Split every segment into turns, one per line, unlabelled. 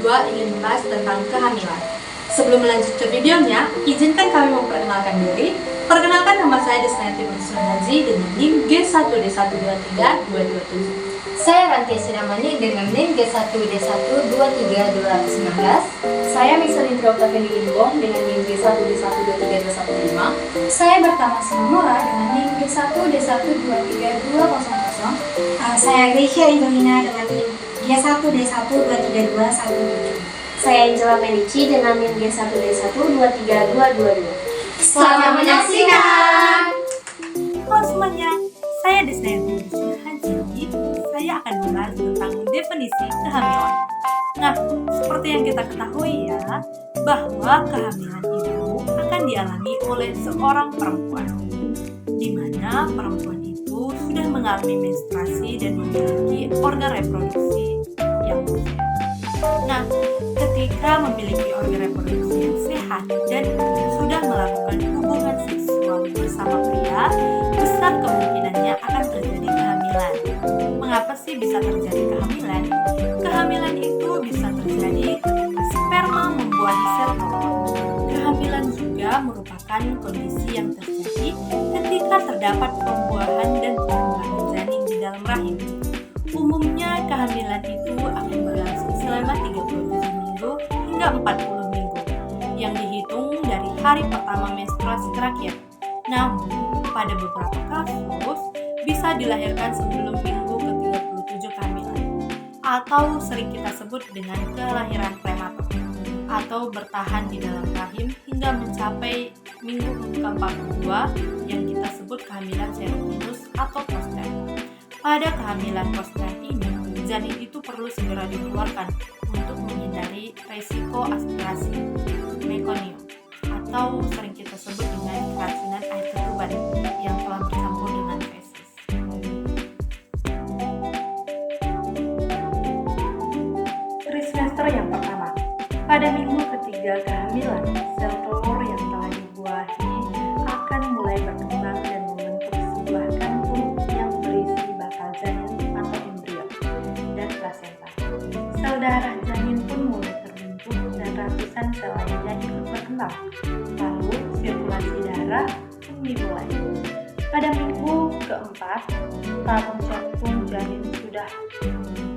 kedua ingin membahas tentang kehamilan. Sebelum melanjut ke videonya, izinkan kami memperkenalkan diri. Perkenalkan, nama saya Desnayanti Bersundazi dengan NIM G1D1232227.
Saya Rantia Sidamani dengan NIM G1D1232219.
Saya Misalindra Octaviani Limbong dengan NIM G1D1232215.
Saya Bertama Sinamora dengan NIM G1D1232200.
Saya Grisha Angelina dengan NIM G1D1232217.
Saya Angela Melici dengan NIM G1D1232222.
Selamat menyaksikan!
Halo semuanya, saya Desnayanti Bersundazi. Saya akan membahas tentang definisi kehamilan. Nah, seperti yang kita ketahui ya, bahwa kehamilan itu akan dialami oleh seorang perempuan, di mana perempuan itu sudah mengalami menstruasi dan memiliki organ reproduksi yang sehat. Nah, ketika memiliki organ reproduksi yang sehat dan sudah melakukan hubungan seksual bersama pria, besar kemungkinannya akan terjadi kehamilan. Mengapa sih bisa terjadi kehamilan? Kehamilan itu bisa terjadi ketika sperma membuahi sel telur. Kehamilan juga merupakan kondisi yang terjadi ketika terdapat pembuahan dan perkembangan janin di dalam rahim. Umumnya kehamilan itu akan berlangsung selama 37 minggu hingga 40 minggu yang dihitung dari hari pertama menstruasi terakhir. Namun, pada beberapa kasus bisa dilahirkan sebelum minggu ke-37 kehamilan, atau sering kita sebut dengan kelahiran prematur, atau bertahan di dalam rahim hingga mencapai minggu ke-42 yang kita sebut kehamilan serotinus atau postpartum. Pada kehamilan postpartum ini, janin itu perlu segera dikeluarkan untuk menghindari resiko aspirasi mekonium, atau sering kita sebut dengan keracunan air ketuban yang telah bercampur dengan feses. Trimester yang pertama, pada minggu ketiga kehamilan, sel telur yang telah dibuahi akan mulai berkembang dan membentuk sebuah kantung yang berisi bakal janin atau embrio dan plasenta. Sel darah janin pun mulai terbentuk dan ratusan sel lainnya ikut berkembang. Lalu sirkulasi darah pun dimulai. Pada minggu keempat, tabung jantung janin sudah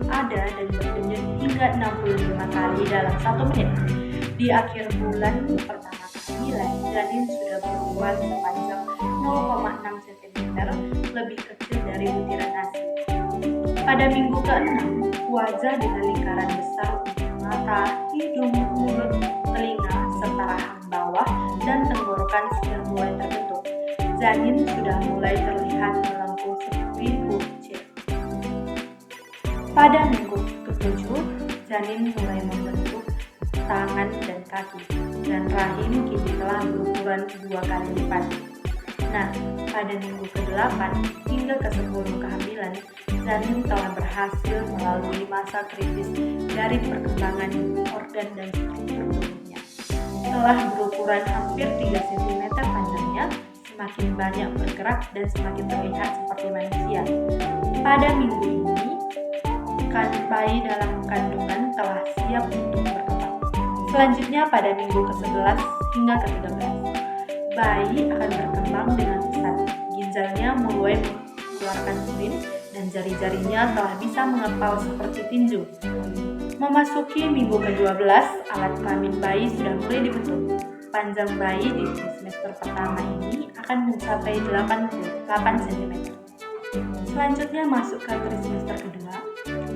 ada dan berdenyut hingga 65 kali dalam 1 menit. Di akhir bulan pertama kehamilan, janin sudah berukuran sepanjang 0,6 cm, lebih kecil dari butiran nasi. Pada minggu ke-6, wajah dengan lingkaran besar untuk mata, hidung, mulut, telinga, serta rahang bawah dan tenggorokan sudah mulai terbentuk. Janin sudah mulai terlihat melengkung seperti huruf C. Pada minggu ke-7, janin mulai membentuk tangan dan kaki, dan rahim kini telah berukuran 2 kali lipat. Nah, pada minggu ke-8 hingga ke-10 kehamilan, janin telah berhasil melalui masa kritis dari perkembangan organ dan struktur tubuhnya. Telah berukuran hampir 3 cm panjangnya, semakin banyak bergerak dan semakin terlihat seperti manusia. Pada minggu ini, bayi dalam kandungan telah siap untuk berkembang. Selanjutnya pada minggu ke-11 hingga ke-13, bayi akan berkembang dengan pesat. Ginjalnya mulai mengeluarkan urin dan jari-jarinya telah bisa mengepal seperti tinju. Memasuki minggu ke-12, alat kelamin bayi sudah mulai dibentuk. Panjang bayi di trimester pertama ini akan mencapai 88 cm. Selanjutnya masuk ke trimester kedua.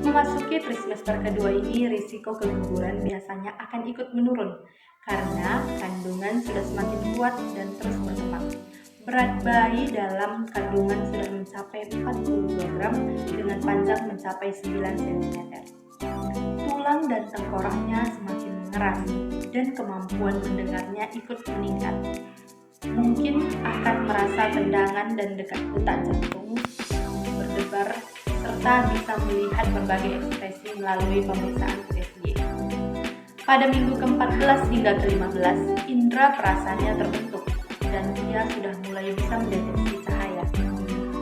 Memasuki trimester kedua ini, risiko keguguran biasanya akan ikut menurun karena kandungan sudah semakin kuat dan terus berkembang. Berat bayi dalam kandungan sudah mencapai 42 gram dengan panjang mencapai 9 cm. Tulang dan tengkoraknya semakin mengeras dan kemampuan mendengarnya ikut meningkat. Mungkin akan merasa tendangan dan detak jantung berdebar, serta bisa melihat berbagai ekspresi melalui pemeriksaan USG. Pada minggu ke-14 hingga ke-15, indera perasaannya terbentuk dan ia sudah mulai bisa mendeteksi cahaya.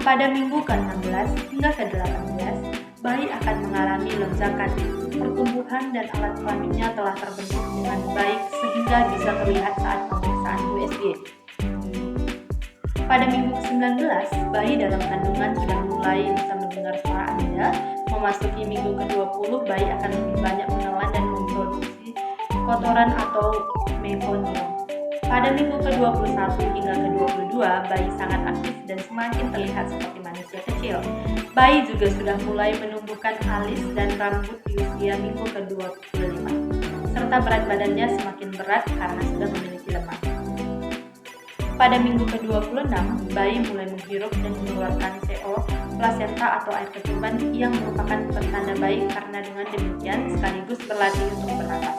Pada minggu ke-16 hingga ke-18, bayi akan mengalami lonjakan. Pertumbuhan dan alat kelaminnya telah terbentuk dengan baik sehingga bisa terlihat saat pemeriksaan USG. Pada minggu ke-19, bayi dalam kandungan sudah mulai bisa mendengar suara Anda. Memasuki minggu ke-20, bayi akan lebih banyak menelan dan memproduksi kotoran atau meconium. Pada minggu ke-21 hingga ke-22, bayi sangat aktif dan semakin terlihat seperti manusia kecil. Bayi juga sudah mulai menumbuhkan alis dan rambut di usia minggu ke-25, serta berat badannya semakin berat karena sudah memiliki lemak. Pada minggu ke-26, bayi mulai menghirup dan mengeluarkan CO, plasenta atau air ketuban yang merupakan pertanda baik karena dengan demikian sekaligus berlatih untuk bernafas.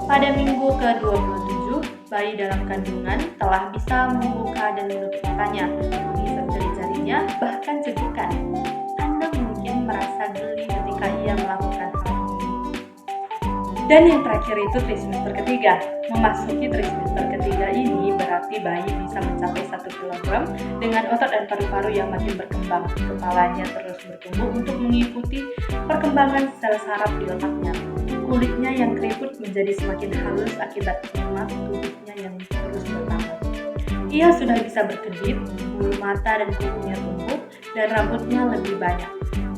Pada minggu ke-27, bayi dalam kandungan telah bisa membuka dan menutup matanya, mengisap jari-jarinya, bahkan cegukan. Anda mungkin merasa geli ketika ia melakukan hal ini. Dan yang terakhir itu trimester ketiga. Memasuki trimester ketiga ini berarti bayi bisa mencapai 1 kg dengan otot dan paru-paru yang makin berkembang. Kepalanya terus bertumbuh untuk mengikuti perkembangan sel saraf di otaknya. Kulitnya yang keriput menjadi semakin halus akibat lemak tubuhnya yang terus bertambah. Ia sudah bisa berkedip, bulu mata dan kukunya tumbuh, dan rambutnya lebih banyak.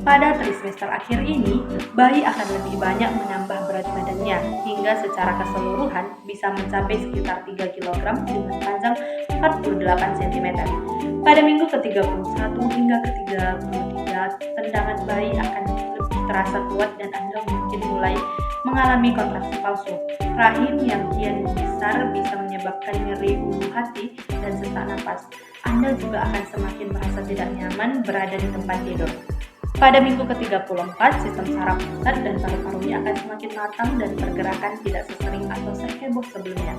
Pada trimester akhir ini, bayi akan lebih banyak menambah berat badannya hingga secara keseluruhan bisa mencapai sekitar 3 kg dengan panjang 48 cm. Pada minggu ke-31 hingga ke-33, tendangan bayi akan lebih terasa kuat dan Anda mungkin mulai mengalami kontraksi palsu. Rahim yang kian besar bisa menyebabkan nyeri ulu hati dan sesak napas. Anda juga akan semakin merasa tidak nyaman berada di tempat tidur. Pada minggu ke-34, sistem saraf pusat dan paru-parunya akan semakin matang dan pergerakan tidak sesering atau seheboh sebelumnya.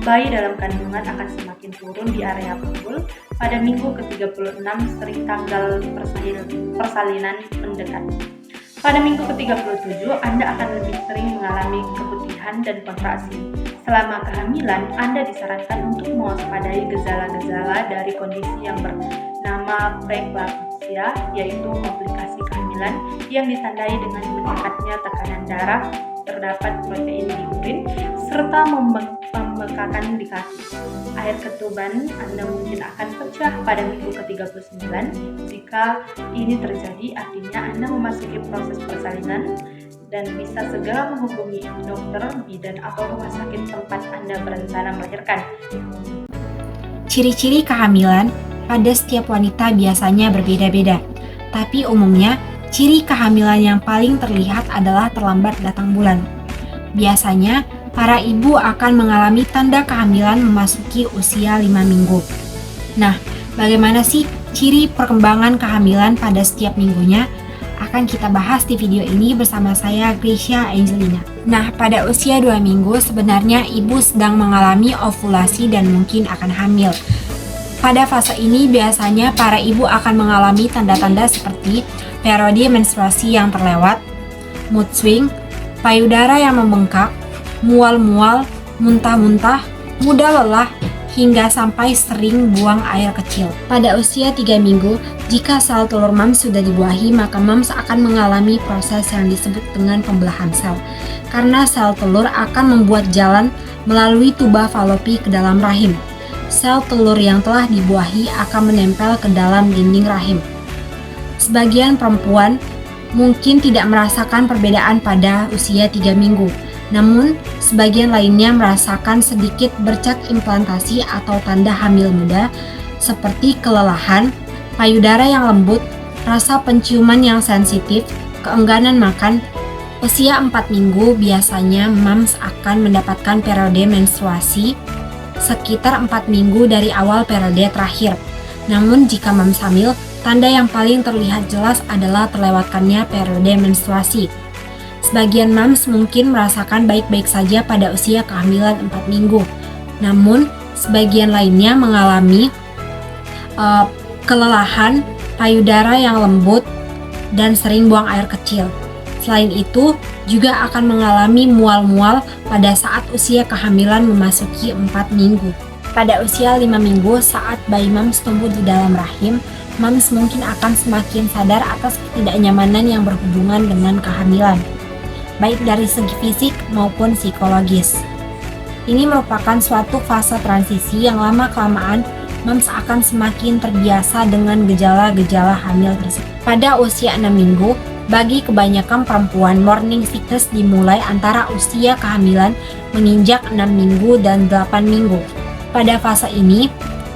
Bayi dalam kandungan akan semakin turun di area panggul. Pada minggu ke-36, sering tanggal persalinan mendekat. Pada minggu ke-37, Anda akan lebih sering mengalami keputihan dan kontraksi. Selama kehamilan, Anda disarankan untuk mewaspadai gejala-gejala dari kondisi yang bernama preeklamsia, yaitu komplikasi kehamilan yang ditandai dengan meningkatnya tekanan darah, terdapat protein di urin, serta pembengkakan di kaki. Air ketuban Anda mungkin akan pecah pada minggu ke-39. Jika ini terjadi, artinya Anda memasuki proses persalinan dan bisa segera menghubungi dokter, bidan, atau rumah sakit tempat Anda berencana melahirkan.
Ciri-ciri kehamilan pada setiap wanita biasanya berbeda-beda, tapi umumnya ciri kehamilan yang paling terlihat adalah terlambat datang bulan. Biasanya, para ibu akan mengalami tanda kehamilan memasuki usia 5 minggu. Nah, bagaimana sih ciri perkembangan kehamilan pada setiap minggunya? Akan kita bahas di video ini bersama saya, Gracia Angelina. Nah, pada usia 2 minggu sebenarnya ibu sedang mengalami ovulasi dan mungkin akan hamil. Pada fase ini biasanya para ibu akan mengalami tanda-tanda seperti periode menstruasi yang terlewat, mood swing, payudara yang membengkak, mual-mual, muntah-muntah, mudah lelah, hingga sampai sering buang air kecil. Pada usia 3 minggu, jika sel telur mams sudah dibuahi, maka mams akan mengalami proses yang disebut dengan pembelahan sel. Karena sel telur akan membuat jalan melalui tuba falopi ke dalam rahim. Sel telur yang telah dibuahi akan menempel ke dalam dinding rahim. Sebagian perempuan mungkin tidak merasakan perbedaan pada usia 3 minggu. Namun, sebagian lainnya merasakan sedikit bercak implantasi atau tanda hamil muda seperti kelelahan, payudara yang lembut, rasa penciuman yang sensitif, keengganan makan. Usia 4 minggu biasanya mams akan mendapatkan periode menstruasi sekitar 4 minggu dari awal periode terakhir. Namun jika mams hamil, tanda yang paling terlihat jelas adalah terlewatkannya periode menstruasi. Sebagian mams mungkin merasakan baik-baik saja pada usia kehamilan 4 minggu. Namun, sebagian lainnya mengalami kelelahan, payudara yang lembut, dan sering buang air kecil. Selain itu, juga akan mengalami mual-mual pada saat usia kehamilan memasuki 4 minggu. Pada usia 5 minggu saat bayi mams tumbuh di dalam rahim, Mams mungkin akan semakin sadar atas ketidaknyamanan yang berhubungan dengan kehamilan, baik dari segi fisik maupun psikologis. Ini merupakan suatu fase transisi yang lama-kelamaan Mams akan semakin terbiasa dengan gejala-gejala hamil tersebut. Pada usia 6 minggu, bagi kebanyakan perempuan, morning sickness dimulai antara usia kehamilan menginjak 6 minggu dan 8 minggu. Pada fase ini,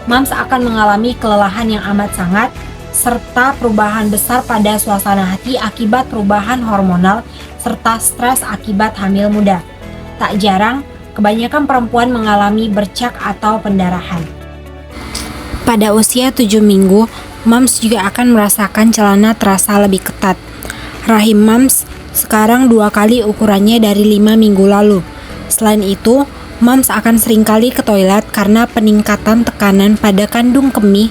Mams akan mengalami kelelahan yang amat sangat, serta perubahan besar pada suasana hati akibat perubahan hormonal, serta stres akibat hamil muda. Tak jarang, kebanyakan perempuan mengalami bercak atau pendarahan. Pada usia 7 minggu, Mams juga akan merasakan celana terasa lebih ketat. Rahim Mams sekarang 2 kali ukurannya dari 5 minggu lalu. Selain itu, Mams akan seringkali ke toilet karena peningkatan tekanan pada kandung kemih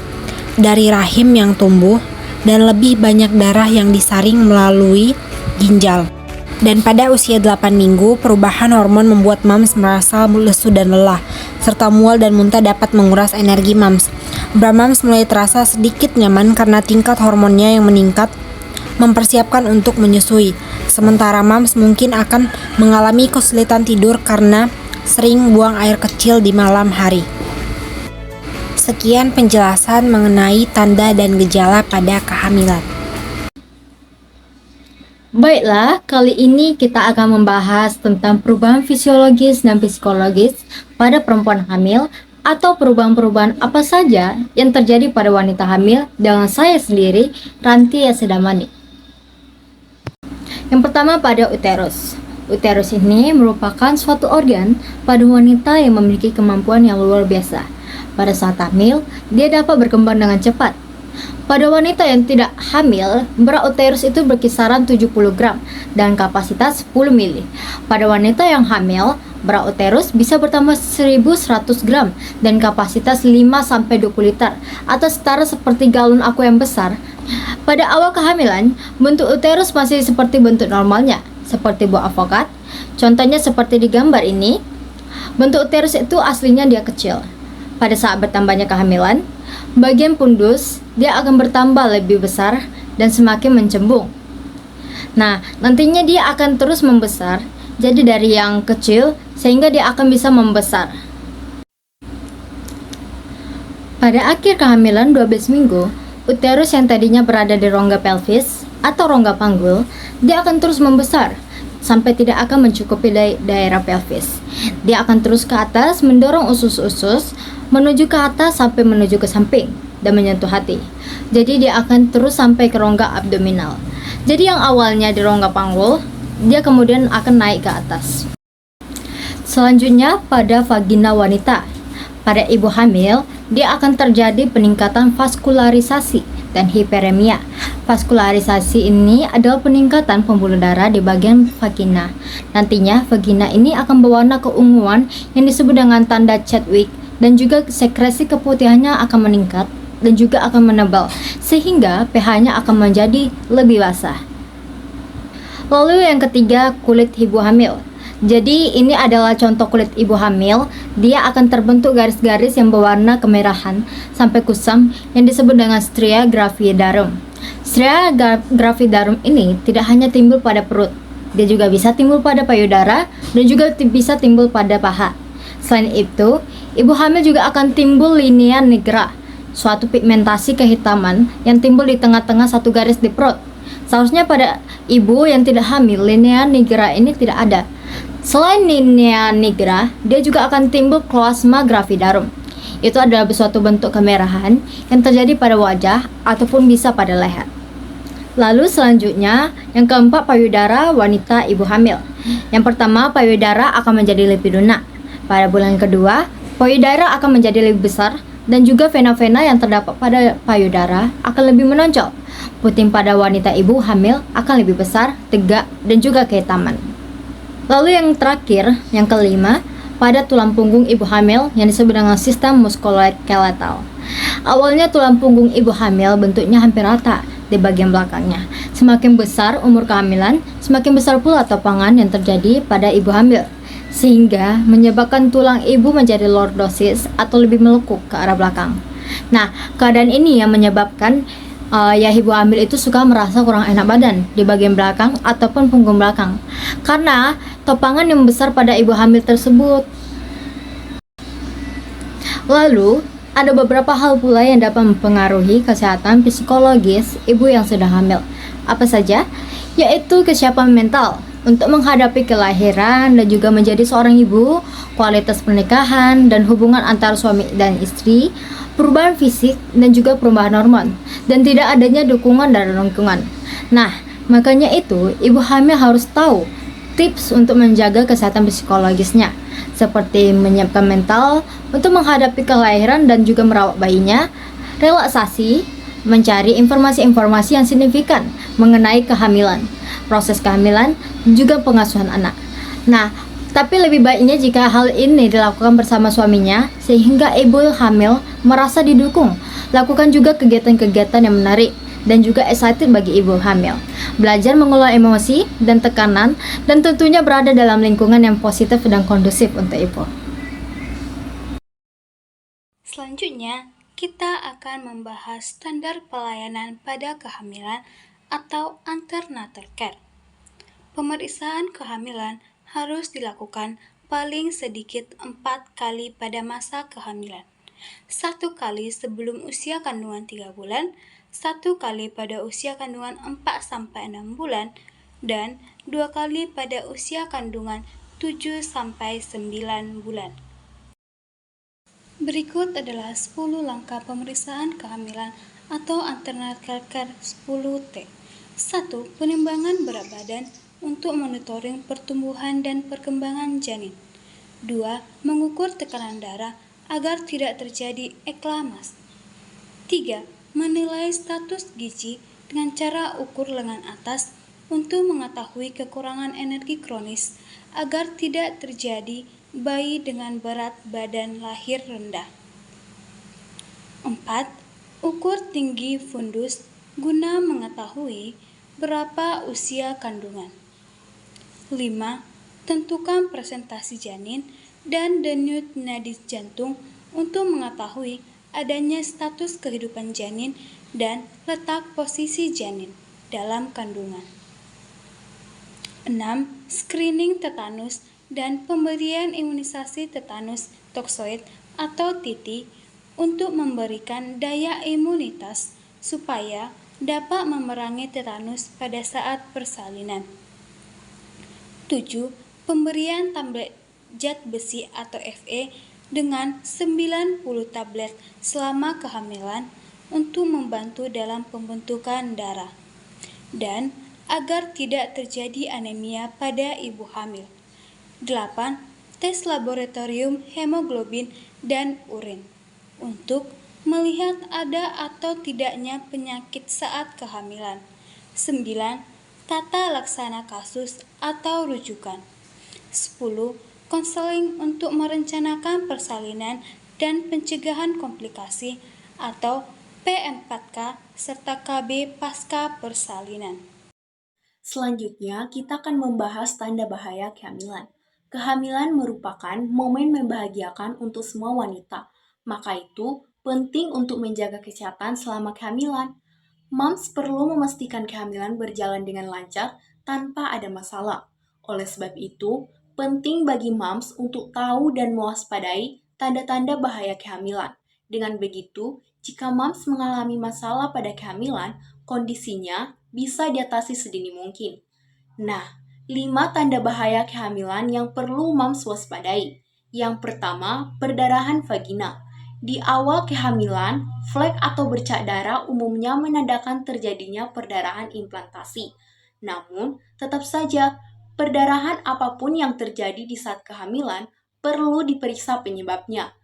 dari rahim yang tumbuh dan lebih banyak darah yang disaring melalui ginjal. Dan pada usia 8 minggu, perubahan hormon membuat Mams merasa lesu dan lelah, serta mual dan muntah dapat menguras energi Mams. Mams mulai terasa sedikit nyaman karena tingkat hormonnya yang meningkat mempersiapkan untuk menyusui. Sementara Mams mungkin akan mengalami kesulitan tidur karena sering buang air kecil di malam hari. Sekian penjelasan mengenai tanda dan gejala pada kehamilan.
Baiklah, kali ini kita akan membahas tentang perubahan fisiologis dan psikologis pada perempuan hamil atau perubahan-perubahan apa saja yang terjadi pada wanita hamil dengan saya sendiri, Ranti Yasedamani. Yang pertama pada uterus. Uterus ini merupakan suatu organ pada wanita yang memiliki kemampuan yang luar biasa. Pada saat hamil, dia dapat berkembang dengan cepat. Pada wanita yang tidak hamil, berat uterus itu berkisaran 70 gram dan kapasitas 10 mili. Pada wanita yang hamil, berat uterus bisa bertambah 1100 gram dan kapasitas 5-20 liter atau setara seperti galon aqua yang besar. Pada awal kehamilan, bentuk uterus masih seperti bentuk normalnya, seperti buah avokat. Contohnya seperti di gambar ini. Bentuk uterus itu aslinya dia kecil. Pada saat bertambahnya kehamilan, bagian pundus dia akan bertambah lebih besar dan semakin mencembung. Nah, nantinya dia akan terus membesar. Jadi dari yang kecil sehingga dia akan bisa membesar. Pada akhir kehamilan 12 minggu, uterus yang tadinya berada di rongga pelvis atau rongga panggul, dia akan terus membesar sampai tidak akan mencukupi daerah pelvis. Dia akan terus ke atas mendorong usus-usus menuju ke atas sampai menuju ke samping dan menyentuh hati. Jadi dia akan terus sampai ke rongga abdominal. Jadi yang awalnya di rongga panggul, dia kemudian akan naik ke atas. Selanjutnya pada vagina wanita. Pada ibu hamil, dia akan terjadi peningkatan vaskularisasi dan hiperemia. Vaskularisasi ini adalah peningkatan pembuluh darah di bagian vagina. Nantinya vagina ini akan berwarna keunguan yang disebut dengan tanda Chadwick, dan juga sekresi keputihannya akan meningkat dan juga akan menebal sehingga pH-nya akan menjadi lebih basah. Lalu yang ketiga, kulit ibu hamil. Jadi ini adalah contoh kulit ibu hamil. Dia akan terbentuk garis-garis yang berwarna kemerahan sampai kusam yang disebut dengan stria gravidarum. Stria gravidarum ini tidak hanya timbul pada perut, dia juga bisa timbul pada payudara dan juga bisa timbul pada paha. Selain itu, ibu hamil juga akan timbul linea nigra, suatu pigmentasi kehitaman yang timbul di tengah-tengah satu garis di perut. Seharusnya pada ibu yang tidak hamil, linea nigra ini tidak ada. Selain linea nigra, dia juga akan timbul kloasma gravidarum. Itu adalah suatu bentuk kemerahan yang terjadi pada wajah ataupun bisa pada leher. Lalu selanjutnya, yang keempat, payudara wanita ibu hamil. Yang pertama, payudara akan menjadi lebih lunak. Pada bulan kedua, payudara akan menjadi lebih besar dan juga vena-vena yang terdapat pada payudara akan lebih menonjol. Puting pada wanita ibu hamil akan lebih besar, tegak, dan juga kehitaman. Lalu yang terakhir, yang kelima, pada tulang punggung ibu hamil yang disebut dengan sistem muskuloskeletal. Awalnya tulang punggung ibu hamil bentuknya hampir rata di bagian belakangnya. Semakin besar umur kehamilan, semakin besar pula topangan yang terjadi pada ibu hamil, sehingga menyebabkan tulang ibu menjadi lordosis atau lebih melekuk ke arah belakang. Nah, keadaan ini yang menyebabkan ya ibu hamil itu suka merasa kurang enak badan di bagian belakang ataupun punggung belakang karena topangan yang besar pada ibu hamil tersebut. Lalu, ada beberapa hal pula yang dapat mempengaruhi kesehatan psikologis ibu yang sudah hamil. Apa saja? Yaitu kesiapan mental untuk menghadapi kelahiran dan juga menjadi seorang ibu, kualitas pernikahan dan hubungan antara suami dan istri, perubahan fisik dan juga perubahan hormon, dan tidak adanya dukungan dari lingkungan. Nah, makanya itu ibu hamil harus tahu tips untuk menjaga kesehatan psikologisnya, seperti menyiapkan mental untuk menghadapi kelahiran dan juga merawat bayinya, relaksasi, mencari informasi-informasi yang signifikan mengenai kehamilan, proses kehamilan, juga pengasuhan anak. Nah, tapi lebih baiknya jika hal ini dilakukan bersama suaminya sehingga ibu hamil merasa didukung. Lakukan juga kegiatan-kegiatan yang menarik dan juga excited bagi ibu hamil. Belajar mengelola emosi dan tekanan dan tentunya berada dalam lingkungan yang positif dan kondusif untuk ibu.
Selanjutnya, kita akan membahas standar pelayanan pada kehamilan atau antenatal care. Pemeriksaan kehamilan harus dilakukan paling sedikit 4 kali pada masa kehamilan. 1 kali sebelum usia kandungan 3 bulan, 1 kali pada usia kandungan 4-6 bulan, dan 2 kali pada usia kandungan 7-9 bulan. Berikut adalah 10 langkah pemeriksaan kehamilan atau antenatal care 10T. 1. Penimbangan berat badan untuk monitoring pertumbuhan dan perkembangan janin. 2. Mengukur tekanan darah agar tidak terjadi eklamasi. 3. Menilai status gizi dengan cara ukur lengan atas untuk mengetahui kekurangan energi kronis agar tidak terjadi bayi dengan berat badan lahir rendah. 4. Ukur tinggi fundus guna mengetahui berapa usia kandungan. 5. Tentukan presentasi janin dan denyut nadi jantung untuk mengetahui adanya status kehidupan janin dan letak posisi janin dalam kandungan. 6. Screening tetanus dan pemberian imunisasi tetanus toksoid atau TT untuk memberikan daya imunitas supaya dapat memerangi tetanus pada saat persalinan. 7. Pemberian tablet zat besi atau Fe dengan 90 tablet selama kehamilan untuk membantu dalam pembentukan darah dan agar tidak terjadi anemia pada ibu hamil. 8. Tes laboratorium hemoglobin dan urin untuk melihat ada atau tidaknya penyakit saat kehamilan. 9. Tata laksana kasus atau rujukan. 10. Konseling untuk merencanakan persalinan dan pencegahan komplikasi atau P4K serta KB pasca persalinan.
Selanjutnya, kita akan membahas tanda bahaya kehamilan. Kehamilan merupakan momen membahagiakan untuk semua wanita, maka itu penting untuk menjaga kesehatan selama kehamilan. Moms perlu memastikan kehamilan berjalan dengan lancar tanpa ada masalah. Oleh sebab itu, penting bagi moms untuk tahu dan mewaspadai tanda-tanda bahaya kehamilan. Dengan begitu, jika moms mengalami masalah pada kehamilan, kondisinya bisa diatasi sedini mungkin. Nah, 5 tanda bahaya kehamilan yang perlu moms waspadai. Yang pertama, perdarahan vagina. Di awal kehamilan, flek atau bercak darah umumnya menandakan terjadinya perdarahan implantasi. Namun, tetap saja, perdarahan apapun yang terjadi di saat kehamilan perlu diperiksa penyebabnya.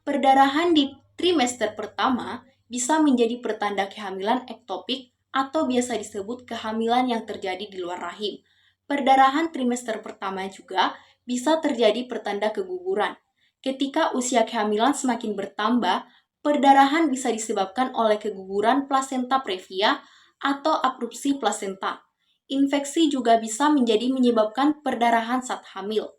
Perdarahan di trimester pertama bisa menjadi pertanda kehamilan ektopik atau biasa disebut kehamilan yang terjadi di luar rahim. Perdarahan trimester pertama juga bisa terjadi pertanda keguguran. Ketika usia kehamilan semakin bertambah, perdarahan bisa disebabkan oleh keguguran plasenta previa atau abrupsi plasenta. Infeksi juga bisa menyebabkan perdarahan saat hamil.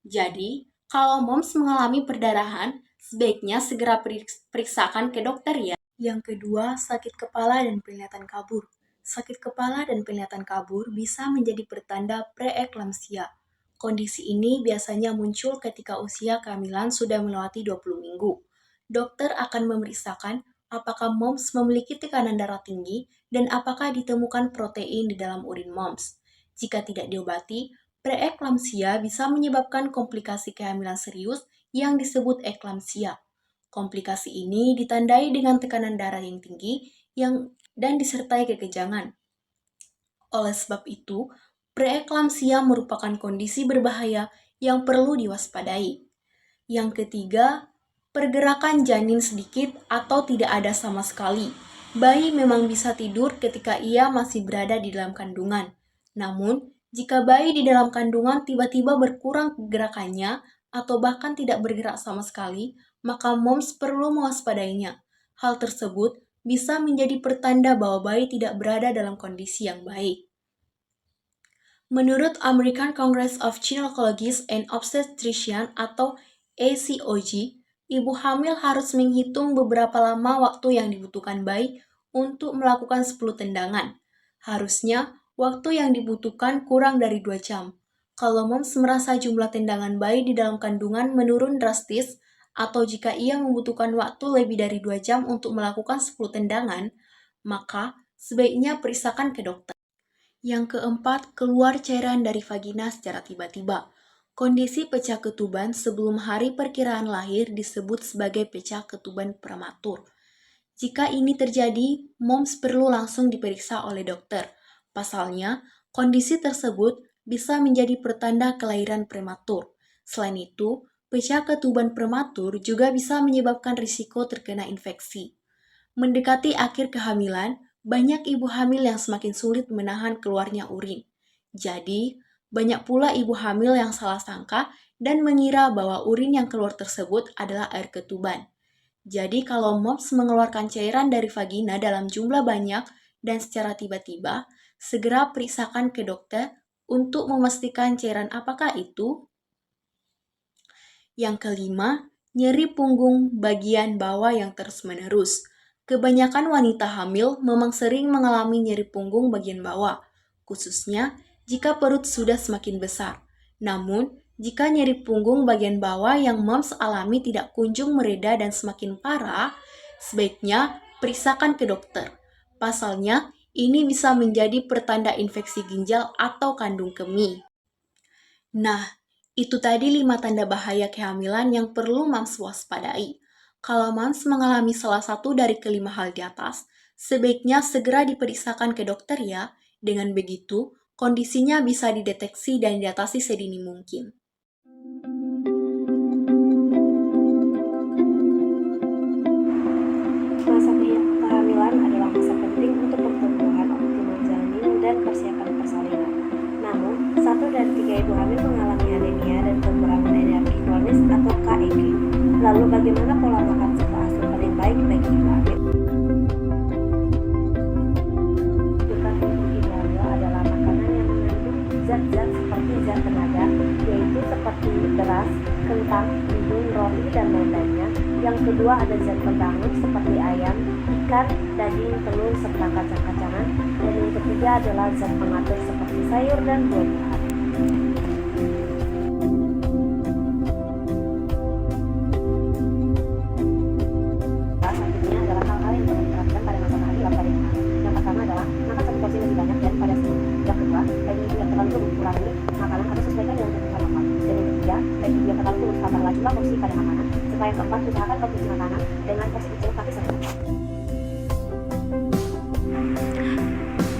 Jadi, kalau moms mengalami perdarahan, Sebaiknya segera periksakan ke dokter ya. Yang kedua, sakit kepala dan penglihatan kabur. Sakit kepala dan penglihatan kabur bisa menjadi pertanda preeklamsia. Kondisi ini biasanya muncul ketika usia kehamilan sudah melewati 20 minggu. Dokter akan memeriksakan apakah moms memiliki tekanan darah tinggi dan apakah ditemukan protein di dalam urin moms. Jika tidak diobati, preeklamsia bisa menyebabkan komplikasi kehamilan serius yang disebut eklamsia. Komplikasi ini ditandai dengan tekanan darah yang tinggi dan disertai kekejangan. Oleh sebab itu, preeklamsia merupakan kondisi berbahaya yang perlu diwaspadai. Yang ketiga, pergerakan janin sedikit atau tidak ada sama sekali. Bayi memang bisa tidur ketika ia masih berada di dalam kandungan. Namun, jika bayi di dalam kandungan tiba-tiba berkurang gerakannya atau bahkan tidak bergerak sama sekali, maka moms perlu mewaspadainya. Hal tersebut bisa menjadi pertanda bahwa bayi tidak berada dalam kondisi yang baik. Menurut American Congress of Gynecologists and Obstetricians atau ACOG, ibu hamil harus menghitung beberapa lama waktu yang dibutuhkan bayi untuk melakukan 10 tendangan. Harusnya, waktu yang dibutuhkan kurang dari 2 jam. Kalau moms merasa jumlah tendangan bayi di dalam kandungan menurun drastis, atau jika ia membutuhkan waktu lebih dari 2 jam untuk melakukan 10 tendangan, maka sebaiknya periksakan ke dokter. Yang keempat, keluar cairan dari vagina secara tiba-tiba. Kondisi pecah ketuban sebelum hari perkiraan lahir disebut sebagai pecah ketuban prematur. Jika ini terjadi, moms perlu langsung diperiksa oleh dokter. Pasalnya, kondisi tersebut bisa menjadi pertanda kelahiran prematur. Selain itu, pecah ketuban prematur juga bisa menyebabkan risiko terkena infeksi. Mendekati akhir kehamilan, banyak ibu hamil yang semakin sulit menahan keluarnya urin. Jadi, banyak pula ibu hamil yang salah sangka dan mengira bahwa urin yang keluar tersebut adalah air ketuban. Jadi, kalau moms mengeluarkan cairan dari vagina dalam jumlah banyak dan secara tiba-tiba, segera periksakan ke dokter untuk memastikan cairan apakah itu. Yang kelima, nyeri punggung bagian bawah yang terus-menerus. Kebanyakan wanita hamil memang sering mengalami nyeri punggung bagian bawah, khususnya jika perut sudah semakin besar. Namun, jika nyeri punggung bagian bawah yang moms alami tidak kunjung mereda dan semakin parah, sebaiknya periksakan ke dokter. Pasalnya, ini bisa menjadi pertanda infeksi ginjal atau kandung kemih. Nah, itu tadi 5 tanda bahaya kehamilan yang perlu moms waspadai. Kalau moms mengalami salah satu dari kelima hal di atas, sebaiknya segera diperiksakan ke dokter ya. Dengan begitu, kondisinya bisa dideteksi dan diatasi sedini mungkin.
Masa kehamilan adalah masa penting untuk pertumbuhan optimal janin dan persiapan persalinan. Namun, 1 dari 3 ibu hamil mengalami anemia dan kekurangan energi kronis atau KEG. Lalu bagaimana pola makan serta asuh paling baik bagi ibu hamil? Rujukan untuk ibu hamil adalah makanan yang mengandung zat-zat seperti zat tenaga, yaitu seperti beras, kentang, bihun, roti, dan lain-lainnya. Yang kedua ada zat pembangun seperti ayam, ikan, daging, telur, serta kacang-kacangan. Dan yang ketiga adalah zat pengatur seperti sayur dan buah-buahan. Selanjutnya adalah hal-hal yang perlu diperhatikan pada masa kehamilan pada ibu hamil. Yang pertama adalah makan 1 porsi lebih banyak daripada sebelumnya. Yang kedua, daging yang terlalu kurangi makanan atau sesuaikan dengan kebutuhan lokal. Dan yang ketiga, daging yang terlalu tambahlah jumlah porsi pada makanan. Serta yang keempat, usahakan konsumsi makanan dengan porsi kecil tapi sering.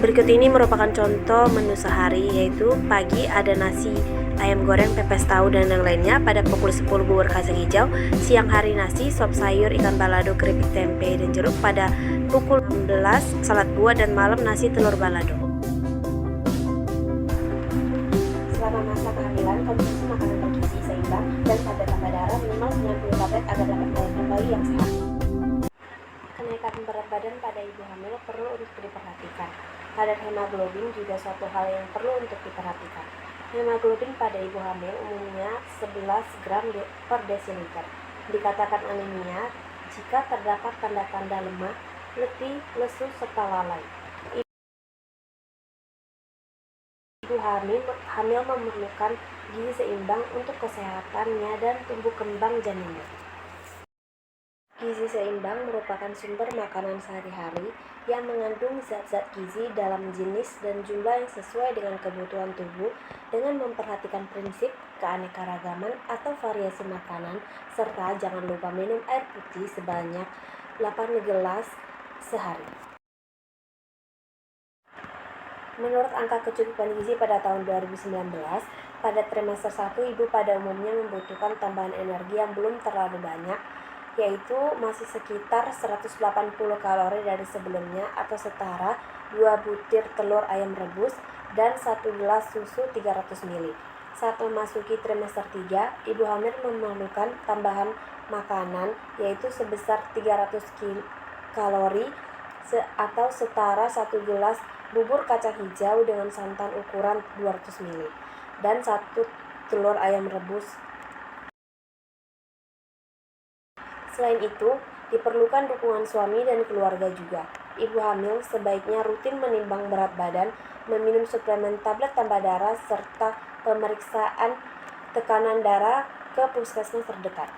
Berikut ini merupakan contoh menu sehari, yaitu pagi ada nasi, ayam goreng, pepes tahu, dan yang lainnya. Pada pukul 10 bubur kacang hijau, siang hari nasi, sop sayur, ikan balado, keripik tempe, dan jeruk. Pada pukul 16 salad buah, dan malam nasi telur balado.
Selama masa kehamilan, konsumsi makanan bergizi seimbang dan tablet-tablet darah minimal 90 tablet agar dapat melahirkan bayi yang sehat. Kenaikan berat badan pada ibu hamil perlu untuk diperhatikan. Kadar hemoglobin juga suatu hal yang perlu untuk diperhatikan. Hemoglobin pada ibu hamil umumnya 11 gram per desiliter. Dikatakan anemia jika terdapat tanda-tanda lemah, letih, lesu, serta lalai. Ibu hamil memerlukan gizi seimbang untuk kesehatannya dan tumbuh kembang janinnya. Gizi seimbang merupakan sumber makanan sehari-hari yang mengandung zat-zat gizi dalam jenis dan jumlah yang sesuai dengan kebutuhan tubuh dengan memperhatikan prinsip keanekaragaman atau variasi makanan, serta jangan lupa minum air putih sebanyak 8 gelas sehari. Menurut angka kecukupan gizi pada tahun 2019, pada trimester 1 ibu pada umumnya membutuhkan tambahan energi yang belum terlalu banyak, yaitu masih sekitar 180 kalori dari sebelumnya atau setara 2 butir telur ayam rebus dan 1 gelas susu 300 ml. Saat memasuki trimester 3, ibu hamil memerlukan tambahan makanan yaitu sebesar 300 kalori atau setara 1 gelas bubur kacang hijau dengan santan ukuran 200 ml dan 1 telur ayam rebus. Selain itu, diperlukan dukungan suami dan keluarga juga. Ibu hamil sebaiknya rutin menimbang berat badan, meminum suplemen tablet tambah darah, serta pemeriksaan tekanan darah ke puskesmas terdekat.